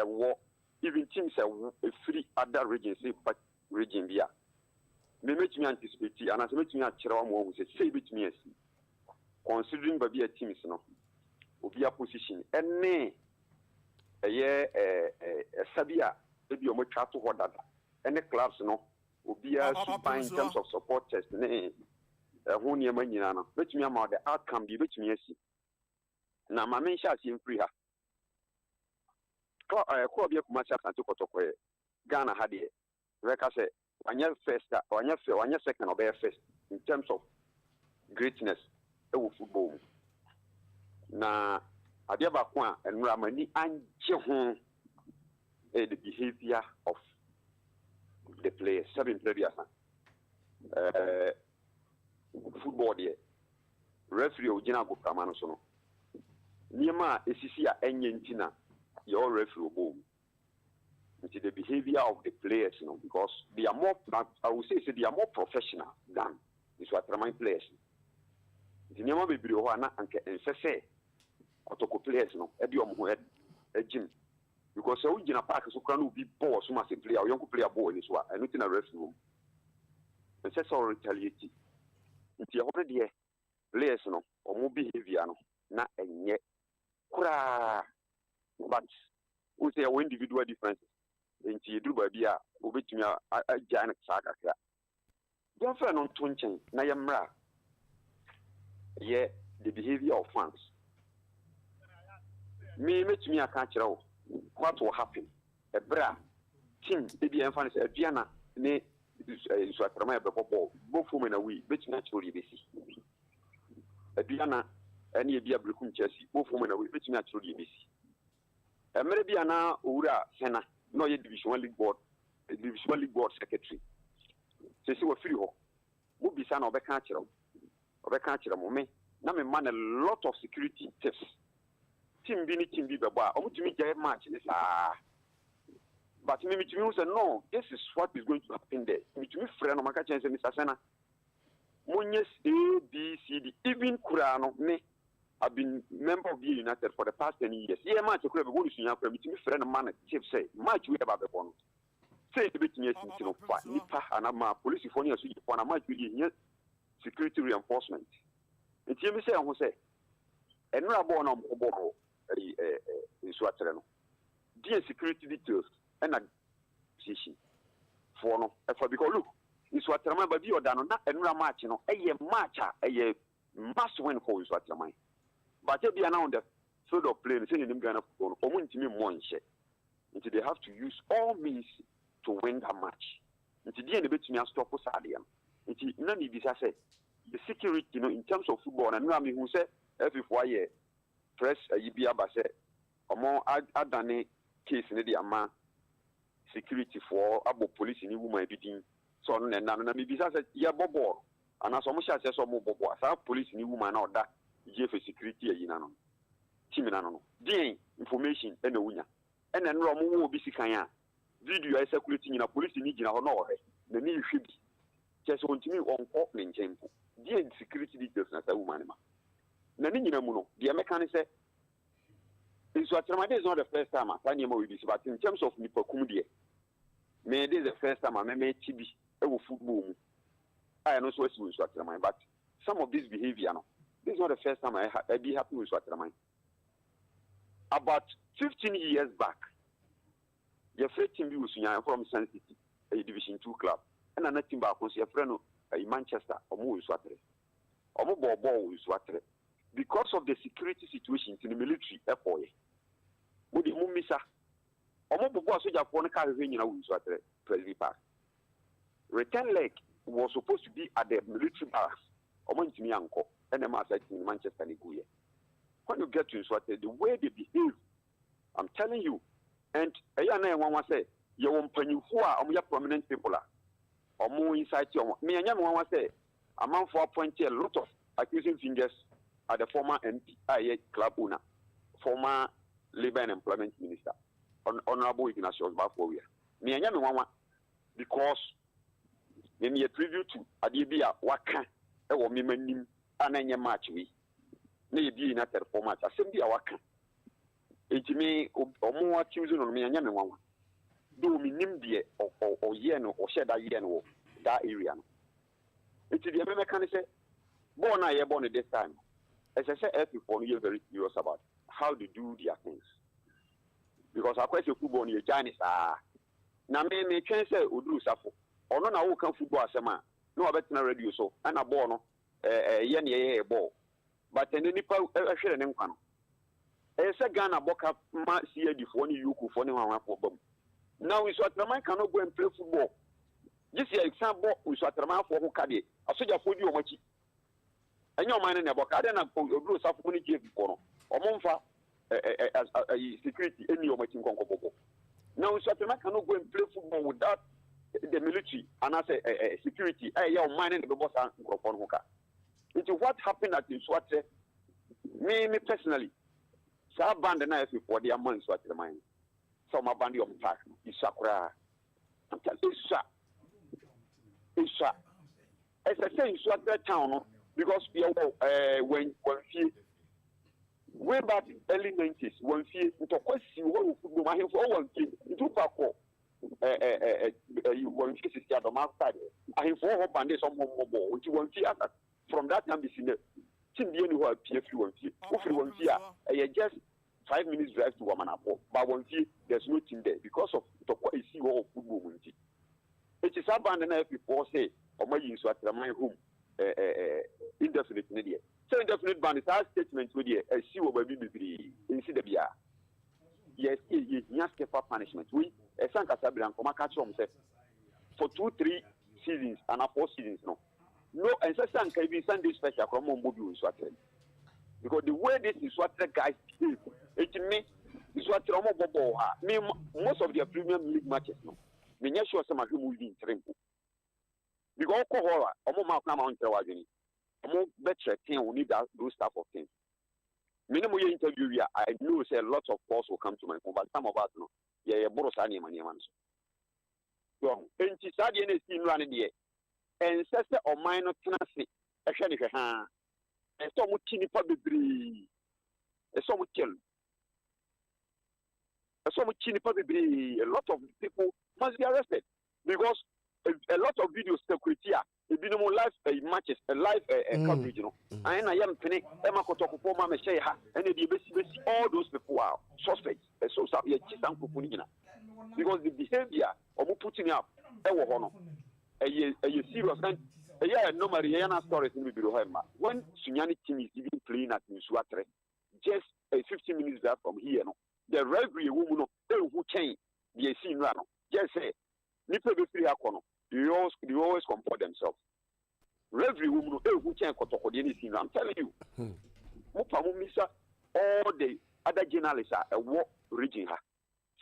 war, even teams are free other regions, say, but region here. Me make me anticipate, and as make me a chairman who say bit me considering baby a teams no, will be a position, and nay, a year, Sabia, maybe you might try to what that, and the clubs no, will be a super in terms of support test, nay, who near Manana, bet me about the outcome, be bet me. Now, my main shot in free her. Call be a commercial and took a Ghana had it. Like I said, one year first, 1 year second, or bear first in terms of greatness of football. Now, I give back one and Ramani and Jehon the behavior of the players, 7 players. Football there. Referee Ojina Bukamano Sono. Nima Esisia Enyentina, your referee. The behavior of the players, you know, because they are more, I would say, they are more professional than the Swatraman players. The name of the Birowana and say, Otoko players, you know, a gym. Because so in a park, so can be boss, who must play a young player ball in this one, and not in a rest room. And that's all retaliate. It's already players, you know, or more behavior, not a yet. But we say individual differences. Into do baby, which me a giant saga. Don't find on Tunchen, Nayamra. Yeah, the behavior of fans. Me, a catcher. What will happen? A bra, team, baby, and fans, a Diana, nay, is what Ramaya before, both women away, which naturally they see. A Diana, any be a Brucum Chelsea, both women away, which naturally they see. A Meridiana Ura Sena. No, yet Division League Board Secretary. So she was free. Who be son of a catcher? Of a catcher, moment. Now, man, a lot of security tests. Team Bini, Team Biba, or to me, get match. But me, to say, no, this is what is going to happen there. Me, to me, friend of my catcher, and Mr. Sena. Munyes A, B, C, D, even Kurano, me. I've been member of the United for the past 10 years. Yeah, match, you have a friend of mine, Chief say, match we about the one. Say the bit yes, Nipa, and I'm a police phone, so you want a match with security reinforcement. And Jimmy say, who say, and we are born on Obo in Swatrano. Dear security details and a position for no, because look, it's what I remember you done not and match, you know, a matcha, a must win for Swatramai. But they are now on the field of play, saying them going to one share. Until they have to use all means to win that match. Until the end of it, you stop us at them. Until none of this, I say, the security, you know, in terms of football, and Rami who said, every 4 year, press a Yibia Basse, or more Adane case in the Ama security for about police in woman bidding. So, and maybe I said, yeah, Bobo, and as much as I saw more Bobo, I police in woman or that. Jeff security in Timinano. The information and the winner. And then Romo will be Sikaya. Video is circulating in a police in Nijina or no. The new should be just want to me on opening temple. The security details as a woman. Nanina Muno, the American said, this was not the first time I find him with this, but in terms of Nipokumdia, may this the first time I made TB over football. I know so it's what but some of this behavior now. This is not the first time I be happy with Swatraman. About 15 years back, your first team was from Sun City, a Division 2 club, and another team back was your friend in Manchester, or more Swatre, or more ball with Swatre. Because of the security situation in the military airport, with the Mumisa, or more boss with Japan car with Swatre, Presley Park. Return leg was supposed to be at the military barracks, or Montimi Uncle. And I'm in Manchester. When you get to Swat, the way they behave, I'm telling you, and I want to say, you won't pay you who are prominent people, or more inside your me and Yaman want to say, a man for appointing a lot of accusing fingers at the former MP club owner, former Labor and Employment Minister, Honorable Ignatius Baforia. Me and Yaman want because when you preview to Adibia Waka, or Mimanim. And then match we may be in a format. Assembly our can. me omo accuse no me anya me nwanwa do me nim de o ye no o share that ye no that area no it the me can say born na ye born this time as I say people you very serious about how they do their things because akwese football no ye Chinese na me twen say oduru safo ono na wo kan football asema na obetina radio so na ball no ye ne ye ball but any nipa hwere ne nkwa no say Ghana boka ma CAD for ni yuku for ni wan for bam now we so Atraman cannot go and play football this year example we so Atraman for who kade asoja for di omachi enyo man na boka ade na oduru safo ni jeep for no omomfa security any omachi nkonko bobo now we so Atraman cannot go and play football without the military and as security your man in the boss and nkrofo no ka it is what happened at Swat me personally sa band na efi for their months what the mind so my band of park isakura isa as I say so at that town because when way back early 90s when to kwesi wo football ma for one kid into park when she is the master I have for band some more which one from that time this team be anywhere PFU one fee. Just 5 minutes drive to Wamanapo, but one fee there's no team there because of the quality of football. It is abandoned before say, or my use at my home indefinite media. So indefinite ban is our statement with the see what we in CWR. Yes, yes, for punishment. We a Sanka Sabian from a catch for 2-3 seasons and 4 seasons no. No, and so can be Sunday special from Mobu Swatted. Because the way this is what the guys do, it means is what Bobo me most of their premium league matches no. Me not sure some of them will be in Trempo. Because Kohora, Omo Mount Tawagini, Omo better team will need those type of things. Minimum interview here, I know say a lot of calls will come to my phone, but some of us no. Yeah, Borosani and Yamanso. So, and she started in a team running there. And says or minor tenancy, a shiny hand, and so much chini publicly, a so much kill. So much chini publicly, a lot of people must be arrested because a lot of videos security a bit more live matches, a live coverage, you know. And I am penny, Emma Kotoko, Mama Sheha, and all those people are suspects, so because the behavior of putting up, you serious and normally stories in the when Sunyani team is even playing at Nuswatre, just 15 minutes drive from here, no, the referee woman who came, the scene run, just say, Nipple free Hakono, they always comport themselves. Referee woman who came Kotoko, scene, I'm telling you, Mupamu Misa, all the other journalists are a war region.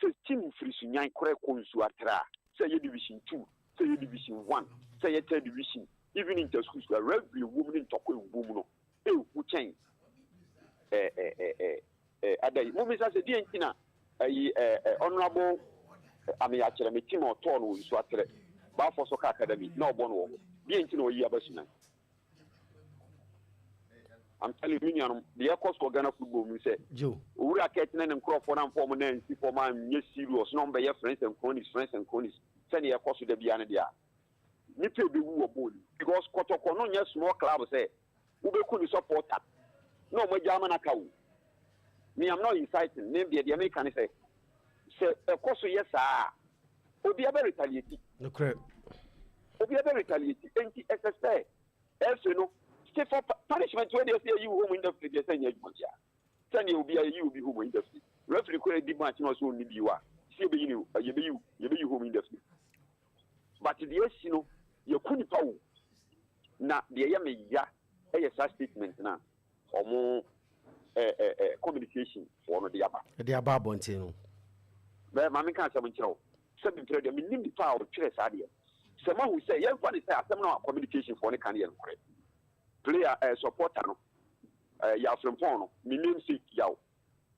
So, team free Sunyani correct Consuatra, say Division 2. Say Division 1, say a third division, even in the schools where every woman in Toko woman, who change. Other women as a dear Tina, honorable, I mean, actually, a team or torn with Swatre, Balfour Soccer Academy, no Bono, being to know Yabasina. I'm telling you, the Air Coast for Ghana football, we say, Joe, we are getting and Crawford and former and for my yes, serious number of friends and cronies. Send your cost to the Biana. Nipe be woo board because Kotokono, yes, small club say, Ube could support that. No, my Jamanakau. Me, I'm not inciting, maybe the American say, a cost, yes, will be a very retaliated. No crap. Will be a very retaliated. And SSA, else, you know, stay for punishment when they say you home in the free, send you. Send you be a you be home in the free. Roughly, could be much more soon you are. See you, you be home in the free. But the you know, you couldn't power. Now, the Yami Ya, a statement now, or more communication for the Abba. The Abba Bontino. But Mammy can't summon you. Something to them in the power of Chess idea. Someone who say, young one is some communication for the Canadian player supporter. Ya from Pono, Minim Sick Yao.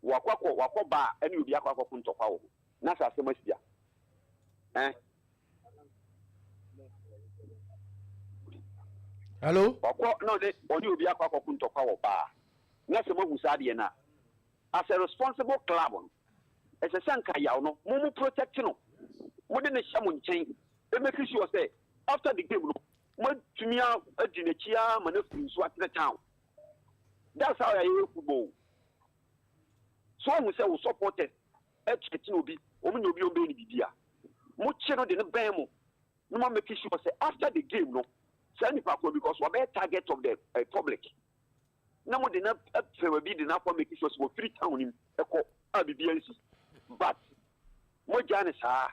Wako ba, and you'll be a Wako Punto Power. Nasa Semastia. Eh? Hello? No, they only be a Punto Power bar. Nasa Mobu Sadiana. as a responsible club as a sanka yaw no mo protect no mo de ne hya mo nchen e make sure say after the game no mo tumia adinachia manafu so at the town. That's how I hear football. So we say we supported obi obi obey ni bibia mo che no de ne ban mo no ma make sure say after the game no say nipa ko because we be target of the public na mo de na we be de na for make sure so free town nim e ko abibia nsi but mo jane sa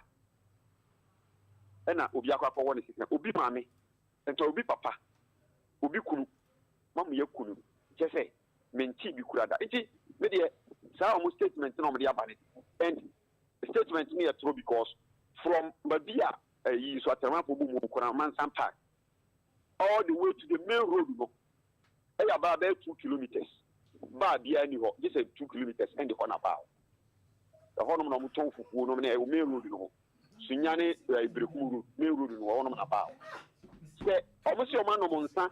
na obi akwa for one system obi maame ento obi papa obi kunu mamu ye kunu je say menti bi kura da enti me de sa almost statement no me de abane and statement me true because from Babia you so atama for bumu kura Mansan Park all the way to the main road no about 2 kilometers ba bia ni ho just 2 kilometers and the corner about the hono no mo ton fufu no me main road no sunyane ibrekum main road no hono na ba se omosi o man no monsa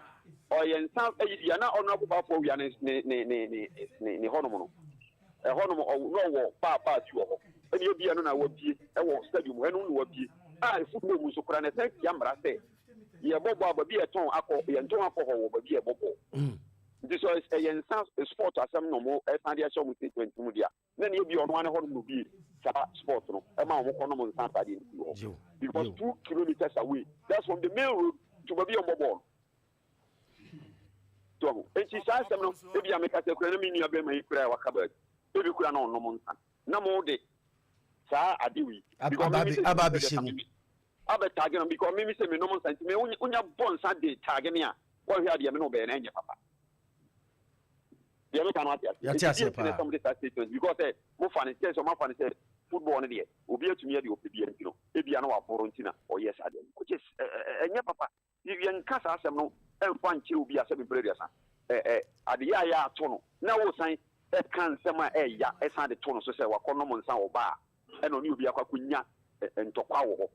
o yensa ya na ono akwa for wi ne hono no hono mo no wo pa ti wo eni bia no na wa bie e wo stadium he no wa bie football mu so kura na thank ya mbra say ye bobo ababi eton akọ ye nton akọ ho babi e bobo this is a yensa sport asem no mo e san dia show mu statement mu dia na ne bi ono ane ho no bi sa sport no e ma mo kono mo nsan pa dia because 2 kilometers away that's from the main road to babi on bobo to e ti sa asem no e bi ameka se kura na mi nua be ma ikura wa kaba e bi kura na ono mo nsan na mo de sa adewi ababi shinu abe tag no because me say me no monsanti me unya bon san de tag me a wo hwe ade me no be na enye papa de me kan ya ti ase pa because mo fan say so ma fan say football no de obi atumi de obi anti no e bia na wa boro nti na o yes ade which is enye papa yen kasa asem no emfa nche obi asem player san ade ya ato no na wo san e kan sema ya e san de to no so say wa kono mo nsan wo ba e no ni obi akwa kunya ntokwa wo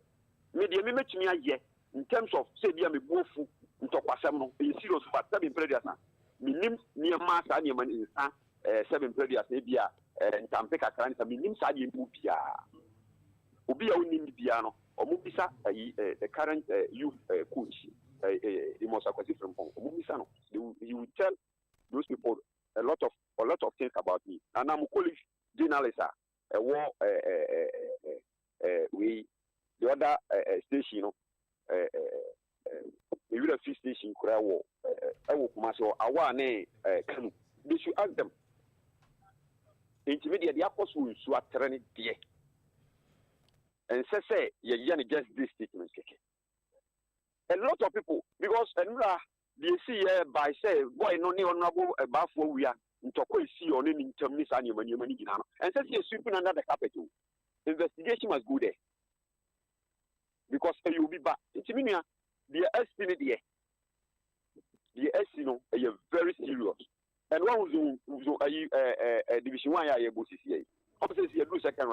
me de me metumi aye in terms of say bia me buofu ntokwasem no e serious but seven players na minim niema sa niema ni nsa seven players na bia ntampe kakra nsa minim sa de mu bia obi a onim bia no omo bisa the current youth coach Imosa Kwesi Frimpong omo bisa no he will tell those people a lot of things about me and I'm college journalist we the other station, you know, the European station, I will come so awane Kanu. They should ask them. Intermediate the apostle so attorney dear. And say you just this statement. A lot of people because they see by say boy no ni honorable about for we are into see on in terms and you money and says you're sweeping under the carpet. Investigation must go there. Because you will be back. It's meaning the estimate there. The estimate is very serious. And one who's division 1 able to see. Obviously, you do second